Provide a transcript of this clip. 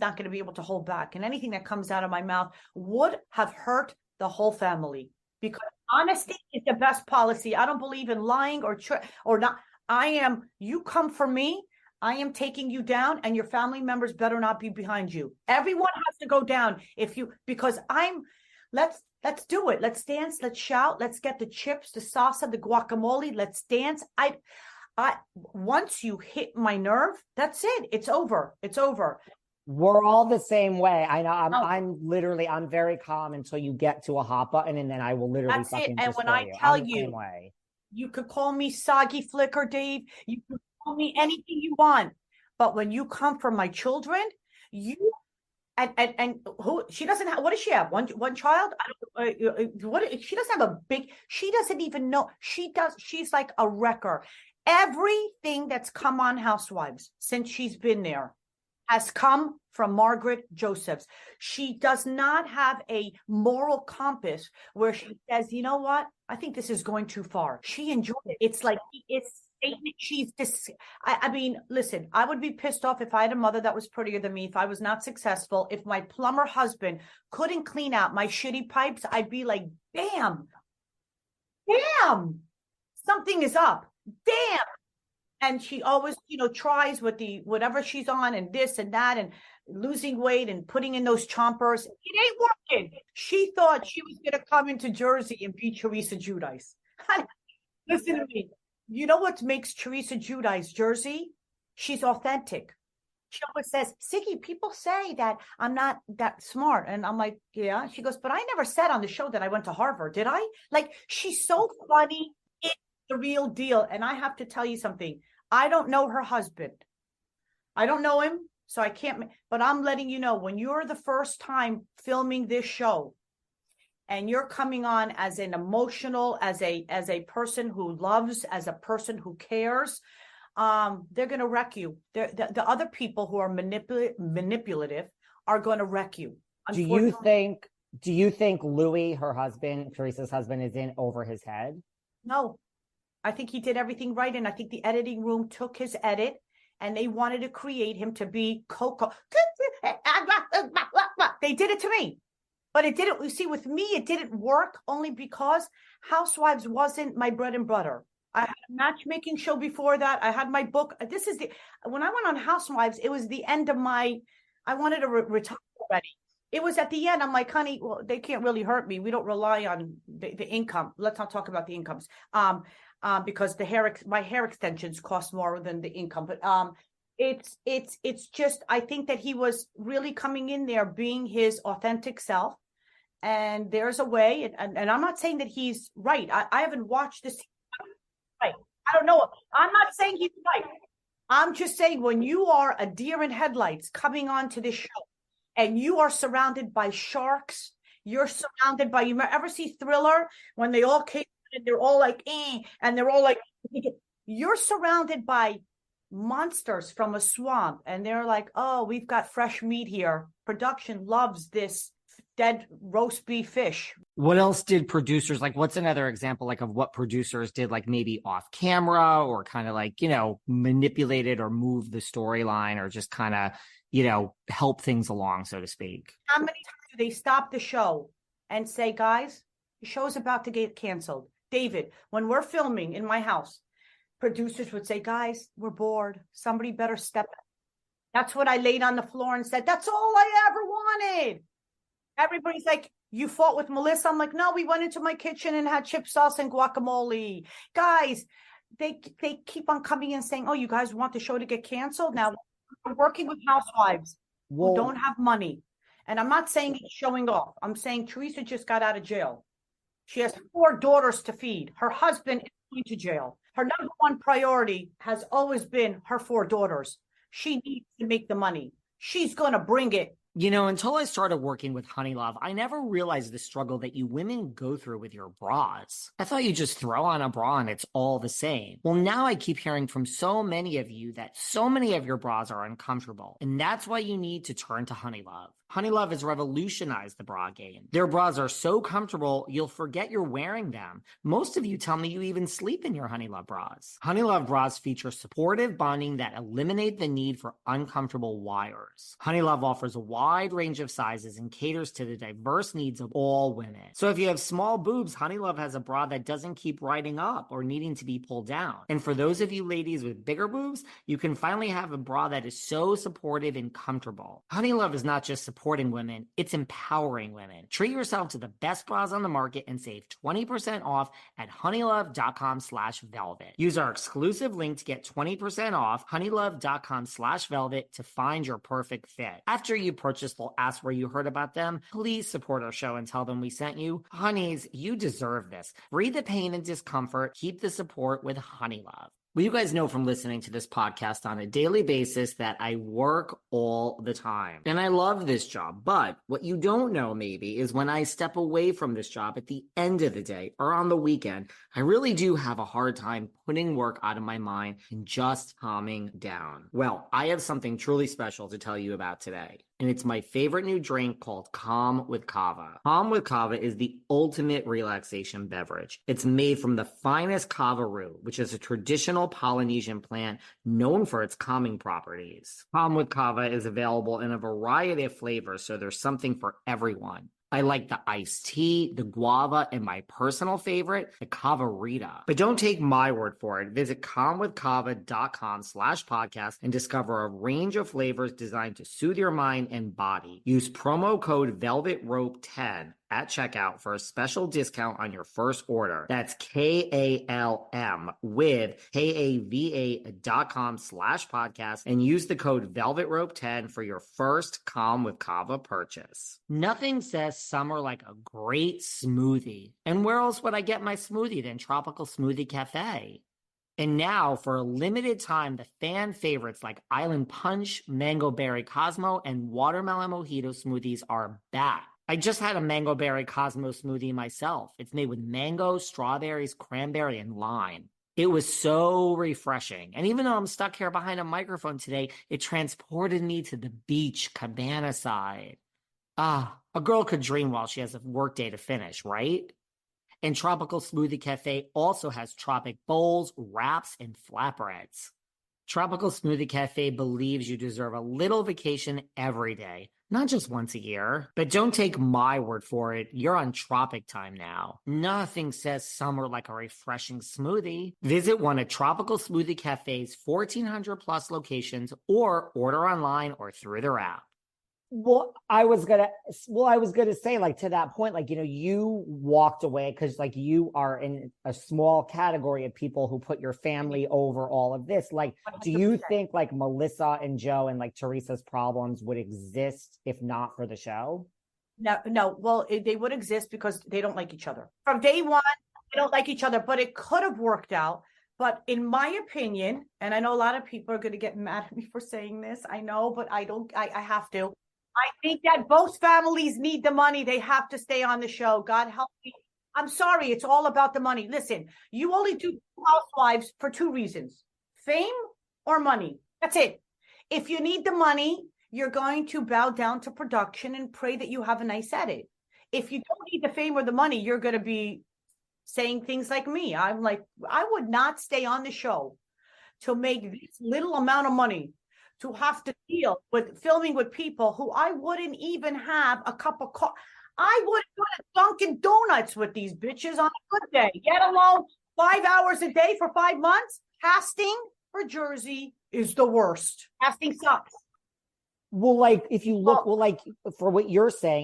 not going to be able to hold back. And anything that comes out of my mouth would have hurt the whole family, because honesty is the best policy. I don't believe in lying or not. You come for me, I am taking you down, and your family members better not be behind you. Everyone has to go down let's do it. Let's dance, let's shout, let's get the chips, the salsa, the guacamole, let's dance. Once you hit my nerve, that's it. It's over. It's over. We're all the same way. I know. I'm very calm until you get to a hot button, and then I will literally fucking destroy you. And when I tell you, you could call me Siggy Flicker, Dave. You could call me anything you want. But when you come for my children, and who she doesn't have, what does she have? One child? She doesn't have she doesn't even know. She's like a wrecker. Everything that's come on Housewives since she's been there has come from Margaret Josephs. She does not have a moral compass where she says, you know what? I think this is going too far. She enjoyed it. It's like, I mean, listen, I would be pissed off if I had a mother that was prettier than me, if I was not successful, if my plumber husband couldn't clean out my shitty pipes, I'd be like, damn, something is up. Damn. And she always, tries with whatever she's on and this and that and losing weight and putting in those chompers. It ain't working. She thought she was going to come into Jersey and be Teresa Giudice. Listen to me. You know what makes Teresa Giudice Jersey? She's authentic. She always says, Siggy, people say that I'm not that smart. And I'm like, yeah. She goes, but I never said on the show that I went to Harvard, did I? Like, she's so funny. It's the real deal. And I have to tell you something. I don't know her husband. I don't know him, so I can't. But I'm letting you know, when you're the first time filming this show, and you're coming on as an emotional, as a person who loves, as a person who cares, they're going to wreck you. The other people who are manipulative are going to wreck you. Do you think Louis, her husband, Teresa's husband, is in over his head? No. I think he did everything right. And I think the editing room took his edit and they wanted to create him to be Coco. They did it to me. But it didn't, you see, with me, it didn't work only because Housewives wasn't my bread and butter. I had a matchmaking show before that. I had my book. When I went on Housewives, it was the end of I wanted to retire already. It was at the end. I'm like, honey, well, they can't really hurt me. We don't rely on the income. Let's not talk about the incomes. Because my hair extensions cost more than the income. But it's just, I think that he was really coming in there being his authentic self. And there's a way, and I'm not saying that he's right. I haven't watched this. Right. I don't know. I'm not saying he's right. I'm just saying, when you are a deer in headlights coming onto this show and you are surrounded by sharks, you're surrounded by, you ever see Thriller when they all came and they're all like, and they're all like, you're surrounded by monsters from a swamp. And they're like, oh, we've got fresh meat here. Production loves this dead roast beef fish. What else did producers, like, what's another example, like, of what producers did, like, maybe off camera or kind of like, manipulated or moved the storyline or just kind of, help things along, so to speak? How many times do they stop the show and say, guys, the show's about to get canceled? David, when we're filming in my house, producers would say, guys, we're bored. Somebody better step in. That's what I laid on the floor and said, that's all I ever wanted. Everybody's like, you fought with Melissa? I'm like, no, we went into my kitchen and had chip sauce and guacamole. Guys, they keep on coming in saying, oh, you guys want the show to get canceled? Now, we're working with housewives who don't have money. And I'm not saying it's showing off. I'm saying Teresa just got out of jail. She has 4 daughters to feed. Her husband is going to jail. Her number one priority has always been her 4 daughters. She needs to make the money. She's going to bring it. Until I started working with Honeylove, I never realized the struggle that you women go through with your bras. I thought you just throw on a bra and it's all the same. Well, now I keep hearing from so many of you that so many of your bras are uncomfortable. And that's why you need to turn to Honeylove. Honeylove has revolutionized the bra game. Their bras are so comfortable, you'll forget you're wearing them. Most of you tell me you even sleep in your Honeylove bras. Honeylove bras feature supportive bonding that eliminate the need for uncomfortable wires. Honeylove offers a wide range of sizes and caters to the diverse needs of all women. So if you have small boobs, Honeylove has a bra that doesn't keep riding up or needing to be pulled down. And for those of you ladies with bigger boobs, you can finally have a bra that is so supportive and comfortable. Honeylove is not just supporting women, it's empowering women. Treat yourself to the best bras on the market and save 20% off at honeylove.com/velvet. Use our exclusive link to get 20% off honeylove.com/velvet to find your perfect fit. After you purchase, they'll ask where you heard about them. Please support our show and tell them we sent you. Honeys, you deserve this. Free the pain and discomfort. Keep the support with Honeylove. Well, you guys know from listening to this podcast on a daily basis that I work all the time. And I love this job. But what you don't know maybe is when I step away from this job at the end of the day or on the weekend, I really do have a hard time putting work out of my mind and just calming down. Well, I have something truly special to tell you about today. And it's my favorite new drink called Calme Cava. Calme Cava is the ultimate relaxation beverage. It's made from the finest kava root, which is a traditional Polynesian plant known for its calming properties. Calme Cava is available in a variety of flavors, so there's something for everyone. I like the iced tea, the guava, and my personal favorite, the Cavarita. But don't take my word for it. Visit calmewithcava.com/podcast and discover a range of flavors designed to soothe your mind and body. Use promo code VELVETROPE10 at checkout for a special discount on your first order. That's KALM with KAVA.com/podcast and use the code VELVETROPE10 for your first Calme with Cava purchase. Nothing says summer like a great smoothie. And where else would I get my smoothie than Tropical Smoothie Cafe? And now, for a limited time, the fan favorites like Island Punch, Mango Berry Cosmo, and Watermelon Mojito smoothies are back. I just had a Mango Berry Cosmo smoothie myself. It's made with mango, strawberries, cranberry, and lime. It was so refreshing. And even though I'm stuck here behind a microphone today, it transported me to the beach, cabana side. A girl could dream while she has a work day to finish, right? And Tropical Smoothie Cafe also has tropic bowls, wraps, and flatbreads. Tropical Smoothie Cafe believes you deserve a little vacation every day, not just once a year. But don't take my word for it. You're on tropic time now. Nothing says summer like a refreshing smoothie. Visit one of Tropical Smoothie Cafe's 1,400 plus locations or order online or through their app. Well, I was gonna say, like, to that point, like, you walked away because, like, you are in a small category of people who put your family over all of this. Like, do you think like Melissa and Joe and like Teresa's problems would exist if not for the show? No. Well, they would exist because they don't like each other. From day one, they don't like each other, but it could have worked out. But in my opinion, and I know a lot of people are going to get mad at me for saying this, I know, but I have to. I think that both families need the money. They have to stay on the show. God help me. I'm sorry. It's all about the money. Listen, you only do Housewives for two reasons: fame or money. That's it. If you need the money, you're going to bow down to production and pray that you have a nice edit. If you don't need the fame or the money, you're going to be saying things like me. I'm like, I would not stay on the show to make this little amount of money, to have to deal with filming with people who I wouldn't even have a cup of coffee. I would go to Dunkin' Donuts with these bitches on a good day, let alone 5 hours a day for 5 months. Casting for Jersey is the worst. Casting sucks. Well, like, if you look, like, for what you're saying,